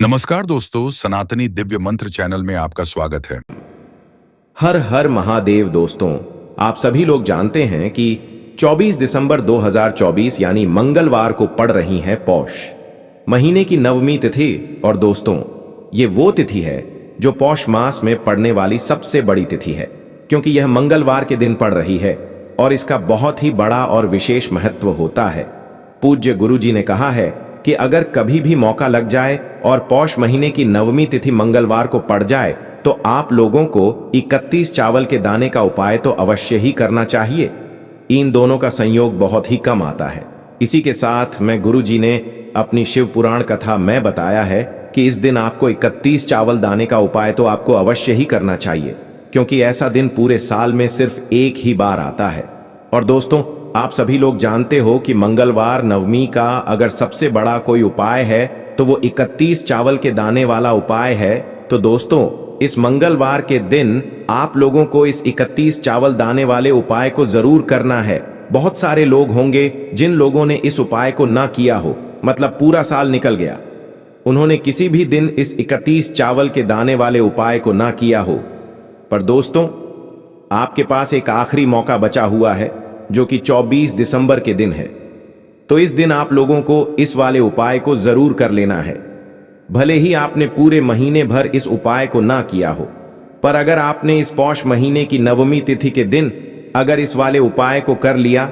नमस्कार दोस्तों, सनातनी दिव्य मंत्र चैनल में आपका स्वागत है। हर हर महादेव दोस्तों, आप सभी लोग जानते हैं कि 24 दिसंबर 2024 यानी मंगलवार को पड़ रही है पौष महीने की नवमी तिथि। और दोस्तों, ये वो तिथि है जो पौष मास में पड़ने वाली सबसे बड़ी तिथि है, क्योंकि यह मंगलवार के दिन पड़ रही है और इसका बहुत ही बड़ा और विशेष महत्व होता है। पूज्य गुरु जी ने कहा है कि अगर कभी भी मौका लग जाए और पौष महीने की नवमी तिथि मंगलवार को पड़ जाए तो आप लोगों को 31 चावल के दाने का उपाय तो अवश्य ही करना चाहिए। इन दोनों का संयोग बहुत ही कम आता है। इसी के साथ मैं गुरु जी ने अपनी शिव पुराण कथा में बताया है कि इस दिन आपको 31 चावल दाने का उपाय तो आपको अवश्य ही करना चाहिए, क्योंकि ऐसा दिन पूरे साल में सिर्फ एक ही बार आता है। और दोस्तों, आप सभी लोग जानते हो कि मंगलवार नवमी का अगर सबसे बड़ा कोई उपाय है तो वो 31 चावल के दाने वाला उपाय है। तो दोस्तों, इस मंगलवार के दिन आप लोगों को इस 31 चावल दाने वाले उपाय को जरूर करना है। बहुत सारे लोग होंगे जिन लोगों ने इस उपाय को ना किया हो, मतलब पूरा साल निकल गया, उन्होंने किसी भी दिन इस 31 चावल के दाने वाले उपाय को ना किया हो। पर दोस्तों, आपके पास एक आखिरी मौका बचा हुआ है, जो कि 24 दिसंबर के दिन है। तो इस दिन आप लोगों को इस वाले उपाय को जरूर कर लेना है। भले ही आपने पूरे महीने भर इस उपाय को ना किया हो, पर अगर आपने इस पौष महीने की नवमी तिथि के दिन अगर इस वाले उपाय को कर लिया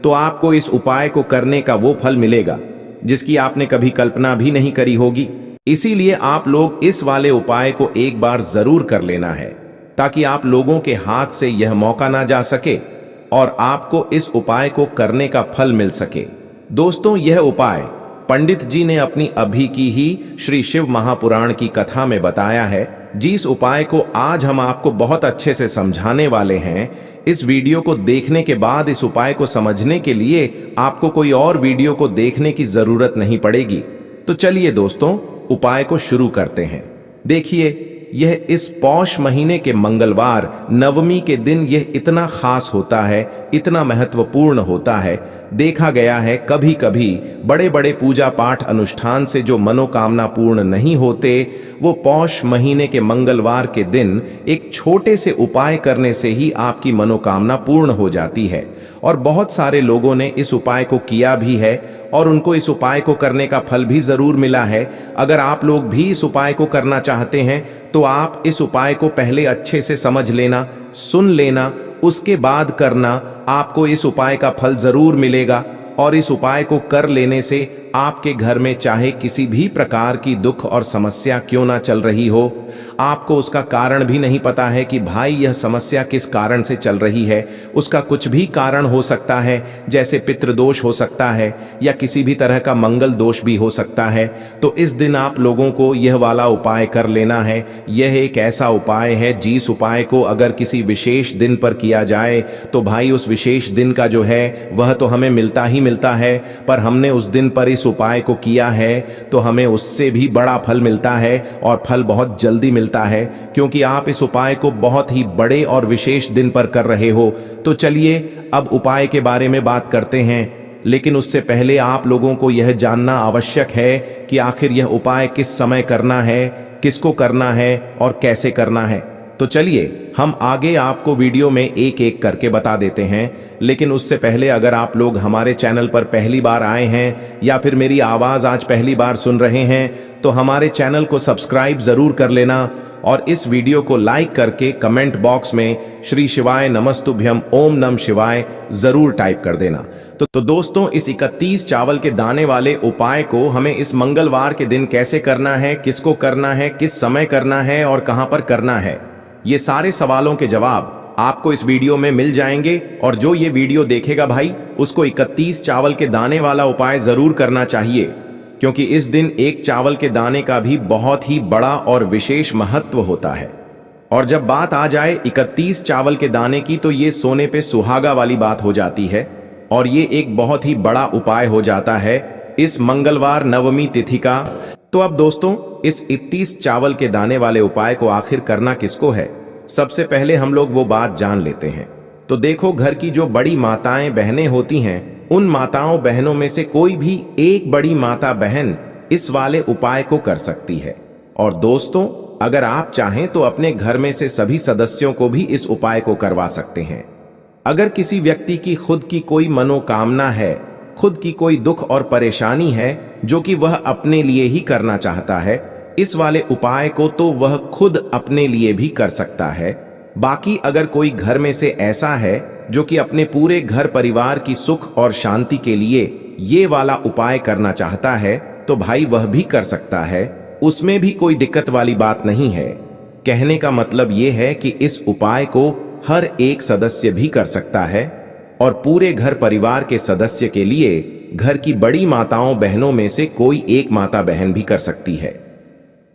तो आपको इस उपाय को करने का वो फल मिलेगा जिसकी आपने कभी कल्पना भी नहीं करी होगी। इसीलिए आप लोग इस वाले उपाय को एक बार जरूर कर लेना है, ताकि आप लोगों के हाथ से यह मौका ना जा सके और आपको इस उपाय को करने का फल मिल सके। दोस्तों, यह उपाय पंडित जी ने अपनी अभी की ही श्री शिव महापुराण की कथा में बताया है, जिस उपाय को आज हम आपको बहुत अच्छे से समझाने वाले हैं। इस वीडियो को देखने के बाद इस उपाय को समझने के लिए आपको कोई और वीडियो को देखने की जरूरत नहीं पड़ेगी। तो चलिए दोस्तों, उपाय को शुरू करते हैं। देखिए, यह इस पौष महीने के मंगलवार नवमी के दिन यह इतना खास होता है, इतना महत्वपूर्ण होता है। देखा गया है कभी कभी बड़े बड़े पूजा पाठ अनुष्ठान से जो मनोकामना पूर्ण नहीं होते, वो पौष महीने के मंगलवार के दिन एक छोटे से उपाय करने से ही आपकी मनोकामना पूर्ण हो जाती है। और बहुत सारे लोगों ने इस उपाय को किया भी है और उनको इस उपाय को करने का फल भी जरूर मिला है। अगर आप लोग भी इस उपाय को करना चाहते हैं तो आप इस उपाय को पहले अच्छे से समझ लेना, सुन लेना, उसके बाद करना। आपको इस उपाय का फल जरूर मिलेगा। और इस उपाय को कर लेने से आपके घर में चाहे किसी भी प्रकार की दुख और समस्या क्यों ना चल रही हो, आपको उसका कारण भी नहीं पता है कि भाई यह समस्या किस कारण से चल रही है, उसका कुछ भी कारण हो सकता है, जैसे पितृदोष हो सकता है या किसी भी तरह का मंगल दोष भी हो सकता है। तो इस दिन आप लोगों को यह वाला उपाय कर लेना है। यह एक ऐसा उपाय है जिस उपाय को अगर किसी विशेष दिन पर किया जाए तो भाई उस विशेष दिन का जो है वह तो हमें मिलता ही मिलता है, पर हमने उस दिन पर इस उपाय को किया है तो हमें उससे भी बड़ा फल मिलता है और फल बहुत जल्दी मिलता है, क्योंकि आप इस उपाय को बहुत ही बड़े और विशेष दिन पर कर रहे हो। तो चलिए अब उपाय के बारे में बात करते हैं, लेकिन उससे पहले आप लोगों को यह जानना आवश्यक है कि आखिर यह उपाय किस समय करना है, किसको करना है और कैसे करना है। तो चलिए हम आगे आपको वीडियो में एक एक करके बता देते हैं। लेकिन उससे पहले अगर आप लोग हमारे चैनल पर पहली बार आए हैं या फिर मेरी आवाज आज पहली बार सुन रहे हैं तो हमारे चैनल को सब्सक्राइब जरूर कर लेना और इस वीडियो को लाइक करके कमेंट बॉक्स में श्री शिवाय नमस्तुभ्यम ओम नम शिवाय जरूर टाइप कर देना। तो दोस्तों, इस 31 चावल के दाने वाले उपाय को हमें इस मंगलवार के दिन कैसे करना है, किसको करना है, किस समय करना है और कहां पर करना है, ये सारे सवालों के जवाब आपको इस वीडियो में मिल जाएंगे। और जो ये वीडियो देखेगा भाई, उसको 31 चावल के दाने वाला उपाय जरूर करना चाहिए, क्योंकि इस दिन एक चावल के दाने का भी बहुत ही बड़ा और विशेष महत्व होता है। और जब बात आ जाए 31 चावल के दाने की तो ये सोने पे सुहागा वाली बात हो जाती है और ये एक बहुत ही बड़ा उपाय हो जाता है इस मंगलवार नवमी तिथि का। तो अब दोस्तों, इस 31 चावल के दाने वाले उपाय को आखिर करना किसको है, सबसे पहले हम लोग वो बात जान लेते हैं। तो देखो, घर की जो बड़ी माताएं बहनें होती हैं, उन माताओं बहनों में से कोई भी एक बड़ी माता बहन इस वाले उपाय को कर सकती है। और दोस्तों, अगर आप चाहें तो अपने घर में से सभी सदस्यों को भी इस उपाय को करवा सकते हैं। अगर किसी व्यक्ति की खुद की कोई मनोकामना है, खुद की कोई दुख और परेशानी है जो कि वह अपने लिए ही करना चाहता है, इस वाले उपाय को तो वह खुद अपने लिए भी कर सकता है। बाकी अगर कोई घर में से ऐसा है जो कि अपने पूरे घर परिवार की सुख और शांति के लिए ये वाला उपाय करना चाहता है, तो भाई वह भी कर सकता है, उसमें भी कोई दिक्कत वाली बात नहीं है। कहने का मतलब ये है कि इस उपाय को हर एक सदस्य भी कर सकता है और पूरे घर परिवार के सदस्य के लिए घर की बड़ी माताओं बहनों में से कोई एक माता बहन भी कर सकती है।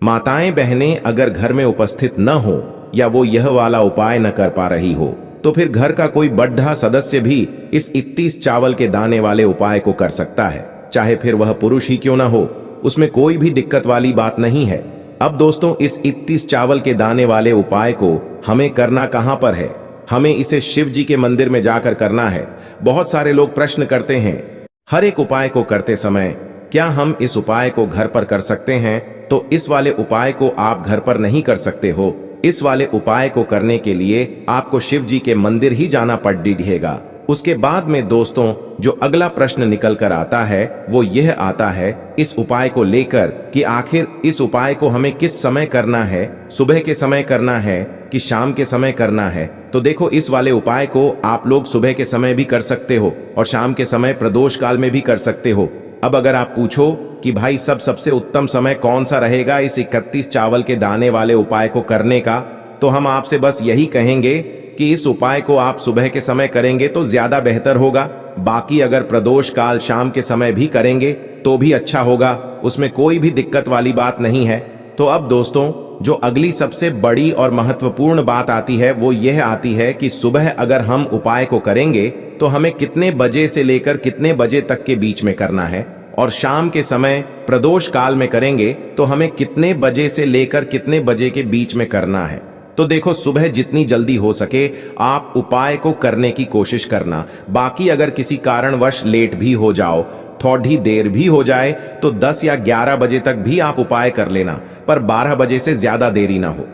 माताएं बहनें अगर घर में उपस्थित न हो या वो यह वाला उपाय न कर पा रही हो, तो फिर घर का कोई बड़ा सदस्य भी इस 31 चावल के दाने वाले उपाय को कर सकता है, चाहे फिर वह पुरुष ही क्यों ना हो, उसमें कोई भी दिक्कत वाली बात नहीं है। अब दोस्तों, इस 31 चावल के दाने वाले उपाय को हमें करना कहां पर है? हमें इसे शिव जी के मंदिर में जाकर करना है। बहुत सारे लोग प्रश्न करते हैं, हर एक उपाय को करते समय क्या हम इस उपाय को घर पर कर सकते हैं? तो इस वाले उपाय को आप घर पर नहीं कर सकते हो। इस वाले उपाय को करने के लिए आपको शिव जी के मंदिर ही जाना पड़ेगा। उसके बाद में दोस्तों, जो अगला प्रश्न निकल कर आता है वो यह आता है इस उपाय को लेकर कि आखिर इस उपाय को हमें किस समय करना है, सुबह के समय करना है कि शाम के समय करना है? तो देखो, इस वाले उपाय को आप लोग सुबह के समय भी कर सकते हो और शाम के समय प्रदोष काल में भी कर सकते हो। अब अगर आप पूछो कि भाई सबसे उत्तम समय कौन सा रहेगा इस 31 चावल के दाने वाले उपाय को करने का, तो हम आपसे बस यही कहेंगे कि इस उपाय को आप सुबह के समय करेंगे तो ज्यादा बेहतर होगा। बाकी अगर प्रदोष काल शाम के समय भी करेंगे तो भी अच्छा होगा, उसमें कोई भी दिक्कत वाली बात नहीं है। तो अब दोस्तों, जो अगली सबसे बड़ी और महत्वपूर्ण बात आती है वो यह आती है कि सुबह अगर हम उपाय को करेंगे तो हमें कितने बजे से लेकर कितने बजे तक के बीच में करना है, और शाम के समय प्रदोष काल में करेंगे तो हमें कितने बजे से लेकर कितने बजे के बीच में करना है। तो देखो, सुबह जितनी जल्दी हो सके आप उपाय को करने की कोशिश करना। बाकी अगर किसी कारणवश लेट भी हो जाओ, थोड़ी देर भी हो जाए, तो 10 या 11 बजे तक भी आप उपाय कर लेना, पर 12 बजे से ज्यादा देरी ना हो।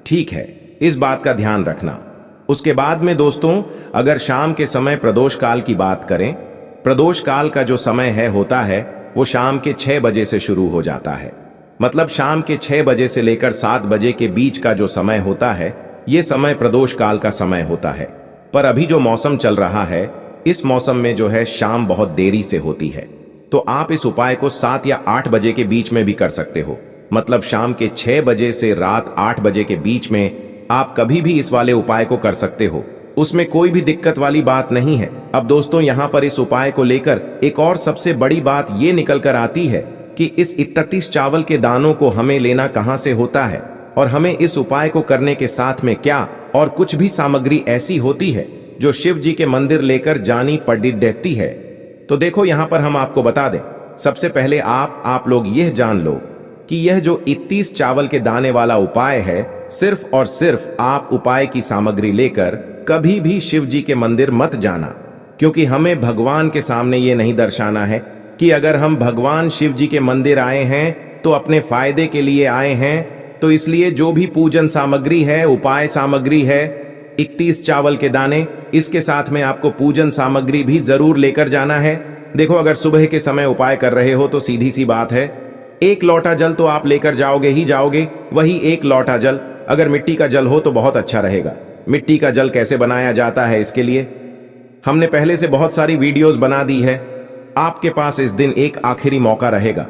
ठीक है, इस बात का ध्यान रखना। उसके बाद में दोस्तों, अगर शाम के समय प्रदोष काल की बात करें, प्रदोष काल का जो समय होता है वो शाम के 6 बजे से शुरू हो जाता है। मतलब शाम के 6 बजे से लेकर 7 बजे के बीच का जो समय होता है, ये समय प्रदोष काल का समय होता है। पर अभी जो मौसम चल रहा है, इस मौसम में जो है शाम बहुत देरी से होती है, तो आप इस उपाय को 7 या 8 बजे के बीच में भी कर सकते हो। मतलब शाम के 6 बजे से रात 8 बजे के बीच में आप कभी भी इस वाले उपाय को कर सकते हो, उसमें कोई भी दिक्कत वाली बात नहीं है। अब दोस्तों, यहाँ पर इस उपाय को लेकर एक और सबसे बड़ी बात ये निकल कर आती है कि इस 31 चावल के दानों को हमें लेना कहाँ से होता है, और हमें इस उपाय को करने के साथ में क्या और कुछ भी सामग्री ऐसी होती है जो शिव जी के मंदिर लेकर जानी पड़ती है। तो देखो, यहाँ पर हम आपको बता दें, सबसे पहले आप लोग यह जान लो कि यह जो 31 चावल के दाने वाला उपाय है, सिर्फ और सिर्फ आप उपाय की सामग्री लेकर कभी भी शिव जी के मंदिर मत जाना, क्योंकि हमें भगवान के सामने ये नहीं दर्शाना है कि अगर हम भगवान शिव जी के मंदिर आए हैं तो अपने फायदे के लिए आए हैं। तो इसलिए जो भी पूजन सामग्री है, उपाय सामग्री है, 31 चावल के दाने, इसके साथ में आपको पूजन सामग्री भी जरूर लेकर जाना है। देखो, अगर सुबह के समय उपाय कर रहे हो तो सीधी सी बात है, 1 लोटा जल तो आप लेकर जाओगे ही जाओगे। वही 1 लोटा जल अगर मिट्टी का जल हो तो बहुत अच्छा रहेगा। मिट्टी का जल कैसे बनाया जाता है, इसके लिए हमने पहले से बहुत सारी वीडियोस बना दी है। आपके पास इस दिन एक आखिरी मौका रहेगा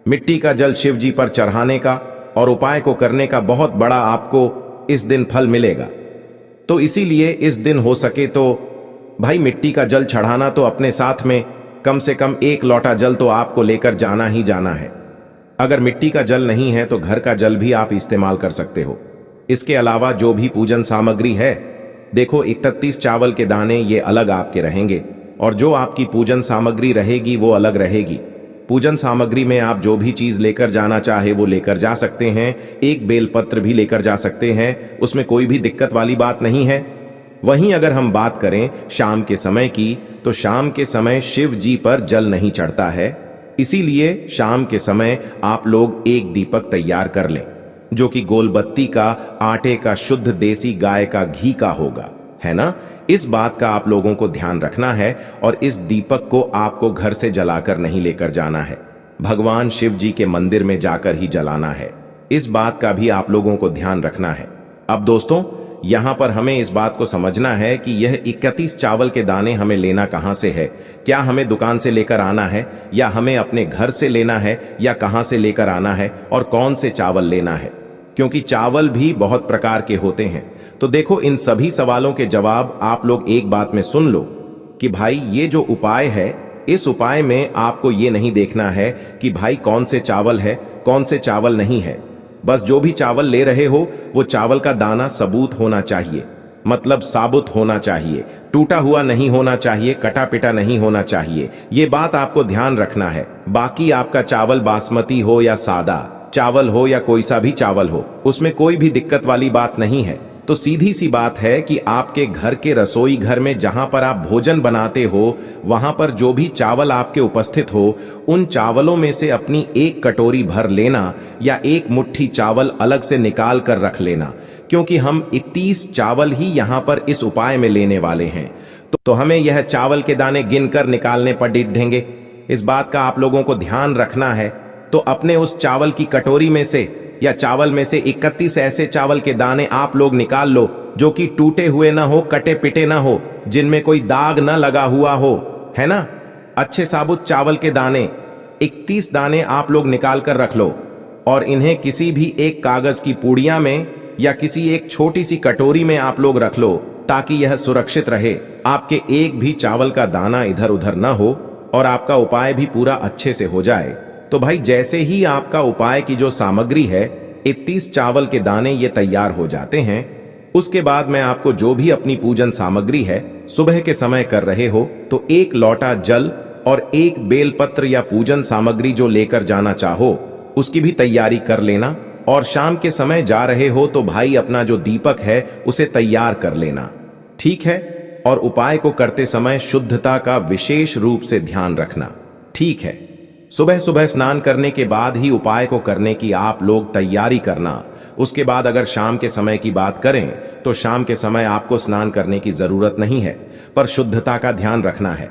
मिट्टी का जल शिव जी पर चढ़ाने का, और उपाय को करने का बहुत बड़ा आपको इस दिन फल मिलेगा। तो इसीलिए इस दिन हो सके तो भाई मिट्टी का जल चढ़ाना तो अपने साथ में कम से कम 1 लोटा जल तो आपको लेकर जाना ही जाना है। अगर मिट्टी का जल नहीं है तो घर का जल भी आप इस्तेमाल कर सकते हो। इसके अलावा जो भी पूजन सामग्री है, देखो 31 चावल के दाने ये अलग आपके रहेंगे, और जो आपकी पूजन सामग्री रहेगी वो अलग रहेगी। पूजन सामग्री में आप जो भी चीज लेकर जाना चाहे वो लेकर जा सकते हैं। एक बेलपत्र भी लेकर जा सकते हैं, उसमें कोई भी दिक्कत वाली बात नहीं है। वहीं अगर हम बात करें शाम के समय की, तो शाम के समय शिव जी पर जल नहीं चढ़ता है। इसीलिए शाम के समय आप लोग एक दीपक तैयार कर लें, जो कि गोलबत्ती का, आटे का, शुद्ध देसी गाय का घी का होगा, है ना। इस बात का आप लोगों को ध्यान रखना है और इस दीपक को आपको घर से जलाकर नहीं लेकर जाना है, भगवान शिव जी के मंदिर में जाकर ही जलाना है। इस बात का भी आप लोगों को ध्यान रखना है। अब दोस्तों, यहां पर हमें इस बात को समझना है कि यह 31 चावल के दाने हमें लेना कहां से है। क्या हमें दुकान से लेकर आना है, या हमें अपने घर से लेना है, या कहां से लेकर आना है, और कौन से चावल लेना है, क्योंकि चावल भी बहुत प्रकार के होते हैं। तो देखो, इन सभी सवालों के जवाब आप लोग एक बात में सुन लो कि भाई ये जो उपाय है, इस उपाय में आपको ये नहीं देखना है कि भाई कौन से चावल है, कौन से चावल नहीं है। बस जो भी चावल ले रहे हो वो चावल का दाना सबूत होना चाहिए, मतलब साबुत होना चाहिए, टूटा हुआ नहीं होना चाहिए, कटा पिटा नहीं होना चाहिए। ये बात आपको ध्यान रखना है। बाकी आपका चावल बासमती हो या सादा चावल हो या कोई सा भी चावल हो, उसमें कोई भी दिक्कत वाली बात नहीं है। तो सीधी सी बात है कि आपके घर के रसोई घर में जहां पर आप भोजन बनाते हो, वहां पर जो भी चावल आपके उपस्थित हो, उन चावलों में से अपनी एक कटोरी भर लेना, या एक मुट्ठी चावल अलग से निकाल कर रख लेना, क्योंकि हम 31 चावल ही यहां पर इस उपाय में लेने वाले हैं। तो हमें यह चावल के दाने गिनकर निकालने पर डिढेंगे। इस बात का आप लोगों को ध्यान रखना है। तो अपने उस चावल की कटोरी में से या चावल में से 31 ऐसे चावल के दाने आप लोग निकाल लो जो कि टूटे हुए ना हो, कटे पिटे ना हो, जिनमें कोई दाग ना लगा हुआ हो, है ना। अच्छे साबुत चावल के दाने 31 दाने आप लोग निकाल कर रख लो, और इन्हें किसी भी एक कागज की पुड़िया में या किसी एक छोटी सी कटोरी में आप लोग रख लो, ताकि यह सुरक्षित रहे, आपके एक भी चावल का दाना इधर उधर ना हो, और आपका उपाय भी पूरा अच्छे से हो जाए। तो भाई जैसे ही आपका उपाय की जो सामग्री है, 31 चावल के दाने ये तैयार हो जाते हैं, उसके बाद मैं आपको जो भी अपनी पूजन सामग्री है सुबह के समय कर रहे हो, तो एक लोटा जल और एक बेलपत्र या पूजन सामग्री जो लेकर जाना चाहो उसकी भी तैयारी कर लेना। और शाम के समय जा रहे हो तो भाई अपना जो दीपक है उसे तैयार कर लेना, ठीक है। और उपाय को करते समय शुद्धता का विशेष रूप से ध्यान रखना, ठीक है। सुबह सुबह स्नान करने के बाद ही उपाय को करने की आप लोग तैयारी करना। उसके बाद अगर शाम के समय की बात करें तो शाम के समय आपको स्नान करने की जरूरत नहीं है, पर शुद्धता का ध्यान रखना है।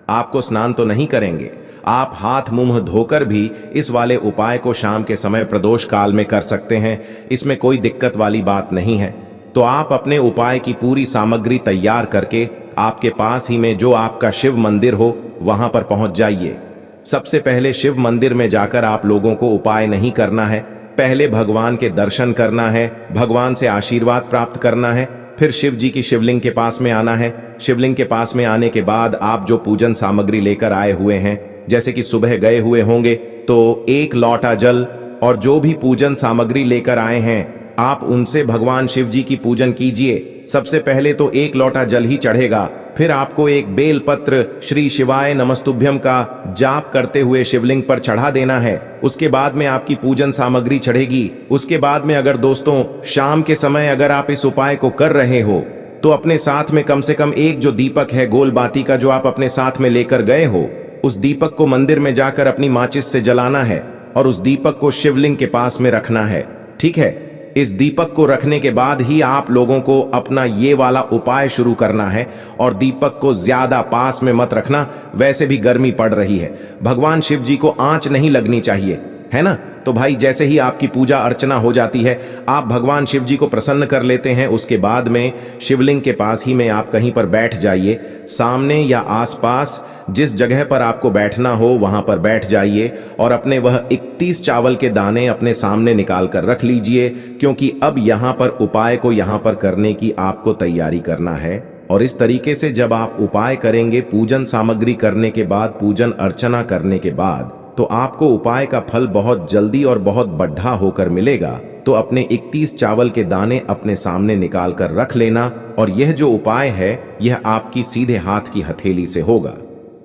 आपको स्नान तो नहीं करेंगे, आप हाथ मुंह धोकर भी इस वाले उपाय को शाम के समय प्रदोष काल में कर सकते हैं, इसमें कोई दिक्कत वाली बात नहीं है। तो आप अपने उपाय की पूरी सामग्री तैयार करके आपके पास ही में जो आपका शिव मंदिर हो वहां पर पहुंच जाइए। सबसे पहले शिव मंदिर में जाकर आप लोगों को उपाय नहीं करना है, पहले भगवान के दर्शन करना है, भगवान से आशीर्वाद प्राप्त करना है, फिर शिव जी की शिवलिंग के पास में आना है। शिवलिंग के पास में आने के बाद आप जो पूजन सामग्री लेकर आए हुए हैं, जैसे कि सुबह गए हुए होंगे तो एक लोटा जल और जो भी पूजन सामग्री लेकर आए हैं आप उनसे भगवान शिव जी की पूजन कीजिए। सबसे पहले तो एक लोटा जल ही चढ़ेगा, फिर आपको एक बेल पत्र श्री शिवाय नमस्तुभ्यम का जाप करते हुए शिवलिंग पर चढ़ा देना है। उसके बाद में आपकी पूजन सामग्री चढ़ेगी। उसके बाद में अगर दोस्तों शाम के समय अगर आप इस उपाय को कर रहे हो तो अपने साथ में कम से कम एक जो दीपक है गोल बाती का जो आप अपने साथ में लेकर गए हो, उस दीपक को मंदिर में जाकर अपनी माचिस से जलाना है और उस दीपक को शिवलिंग के पास में रखना है, ठीक है। इस दीपक को रखने के बाद ही आप लोगों को अपना ये वाला उपाय शुरू करना है, और दीपक को ज्यादा पास में मत रखना, वैसे भी गर्मी पड़ रही है, भगवान शिव जी को आंच नहीं लगनी चाहिए, है ना। तो भाई जैसे ही आपकी पूजा अर्चना हो जाती है, आप भगवान शिव जी को प्रसन्न कर लेते हैं, उसके बाद में शिवलिंग के पास ही में आप कहीं पर बैठ जाइए। सामने या आसपास जिस जगह पर आपको बैठना हो वहां पर बैठ जाइए और अपने वह 31 चावल के दाने अपने सामने निकाल कर रख लीजिए, क्योंकि अब यहां पर उपाय को यहां पर करने की आपको तैयारी करना है। और इस तरीके से जब आप उपाय करेंगे, पूजन सामग्री करने के बाद, पूजन अर्चना करने के बाद, तो आपको उपाय का फल बहुत जल्दी और बहुत बढ़ा होकर मिलेगा। तो अपने 31 चावल के दाने अपने सामने निकाल कर रख लेना, और यह जो उपाय है यह आपकी सीधे हाथ की हथेली से होगा,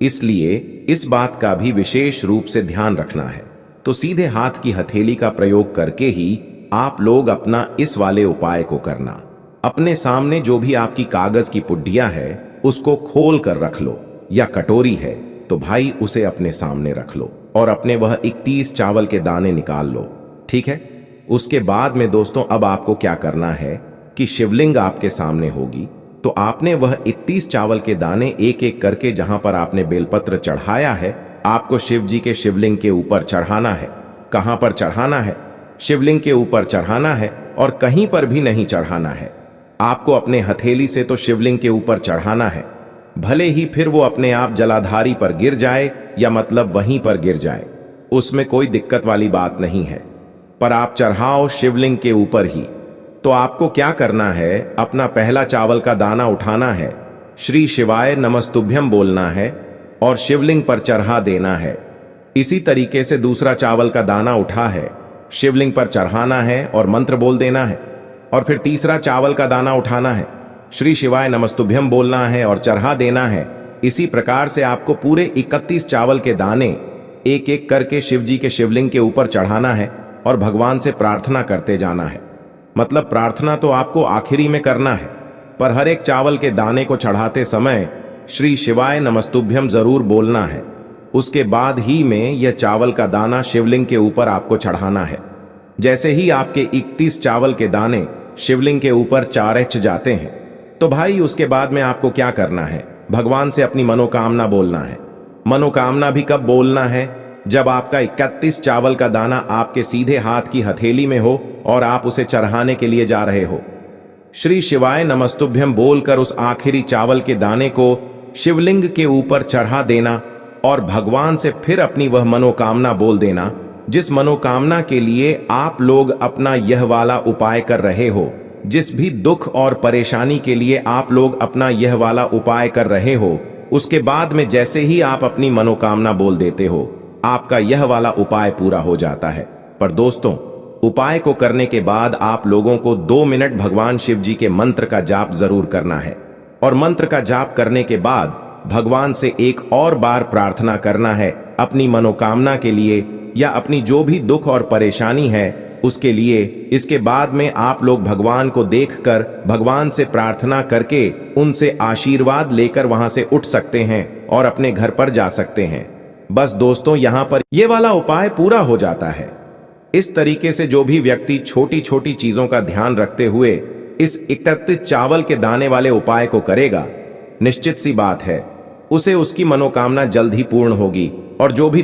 इसलिए इस बात का भी विशेष रूप से ध्यान रखना है। तो सीधे हाथ की हथेली का प्रयोग करके ही आप लोग अपना इस वाले उपाय को करना। अपने सामने जो भी आपकी कागज की पुड्डिया है उसको खोल कर रख लो, या कटोरी है तो भाई उसे अपने सामने रख लो। और अपने वह 31 चावल के दाने निकाल लो। ठीक है। उसके बाद में दोस्तों अब आपको क्या करना है कि शिवलिंग आपके सामने होगी, तो आपने वह 31 चावल के दाने एक एक करके जहां पर आपने बेलपत्र चढ़ाया है, आपको शिव जी के शिवलिंग के ऊपर चढ़ाना है। कहां पर चढ़ाना है? शिवलिंग के ऊपर चढ़ाना है और कहीं पर भी नहीं चढ़ाना है। आपको अपने हथेली से तो शिवलिंग के ऊपर चढ़ाना है, भले ही फिर वो अपने आप जलाधारी पर गिर जाए या मतलब वहीं पर गिर जाए, उसमें कोई दिक्कत वाली बात नहीं है, पर आप चढ़ाओ शिवलिंग के ऊपर ही। तो आपको क्या करना है, अपना पहला चावल का दाना उठाना है, श्री शिवाय नमस्तुभ्यम बोलना है और शिवलिंग पर चढ़ा देना है। इसी तरीके से दूसरा चावल का दाना उठा है, शिवलिंग पर चढ़ाना है और मंत्र बोल देना है। और फिर तीसरा चावल का दाना उठाना है, श्री शिवाय नमस्तुभ्यम बोलना है और चढ़ा देना है। इसी प्रकार से आपको पूरे 31 चावल के दाने एक एक करके शिव जी के शिवलिंग के ऊपर चढ़ाना है और भगवान से प्रार्थना करते जाना है। मतलब प्रार्थना तो आपको आखिरी में करना है, पर हर एक चावल के दाने को चढ़ाते समय श्री शिवाय नमस्तुभ्यम जरूर बोलना है। उसके बाद ही में यह चावल का दाना शिवलिंग के ऊपर आपको चढ़ाना है। जैसे ही आपके 31 चावल के दाने शिवलिंग के ऊपर चारच जाते हैं, तो भाई उसके बाद में आपको क्या करना है, भगवान से अपनी मनोकामना बोलना है। मनोकामना भी कब बोलना है? जब आपका 31 चावल का दाना आपके सीधे हाथ की हथेली में हो और आप उसे चढ़ाने के लिए जा रहे हो। श्री शिवाय नमस्तुभ्यम बोलकर उस आखिरी चावल के दाने को शिवलिंग के ऊपर चढ़ा देना और भगवान से फिर अपनी वह मनोकामना बोल देना, जिस मनोकामना के लिए आप लोग अपना यह वाला उपाय कर रहे हो। जिस भी दुख और परेशानी के लिए आप लोग अपना यह वाला उपाय कर रहे हो, उसके बाद में जैसे ही आप अपनी मनोकामना बोल देते हो, आपका यह वाला उपाय पूरा हो जाता है। पर दोस्तों, उपाय को करने के बाद आप लोगों को 2 मिनट भगवान शिव जी के मंत्र का जाप जरूर करना है और मंत्र का जाप करने के बाद भगवान से एक और बार प्रार्थना करना है अपनी मनोकामना के लिए या अपनी जो भी दुख और परेशानी है उसके लिए। इसके बाद में आप लोग भगवान को देखकर भगवान से प्रार्थना करके उनसे आशीर्वाद लेकर वहां से उठ सकते हैं और अपने घर पर जा सकते हैं। बस दोस्तों, यहां पर यह वाला उपाय पूरा हो जाता है। इस तरीके से जो भी व्यक्ति छोटी छोटी चीजों का ध्यान रखते हुए इस 31 चावल के दाने वाले उपाय को करेगा, निश्चित सी बात है उसे उसकी मनोकामना जल्द ही पूर्ण होगी और जो भी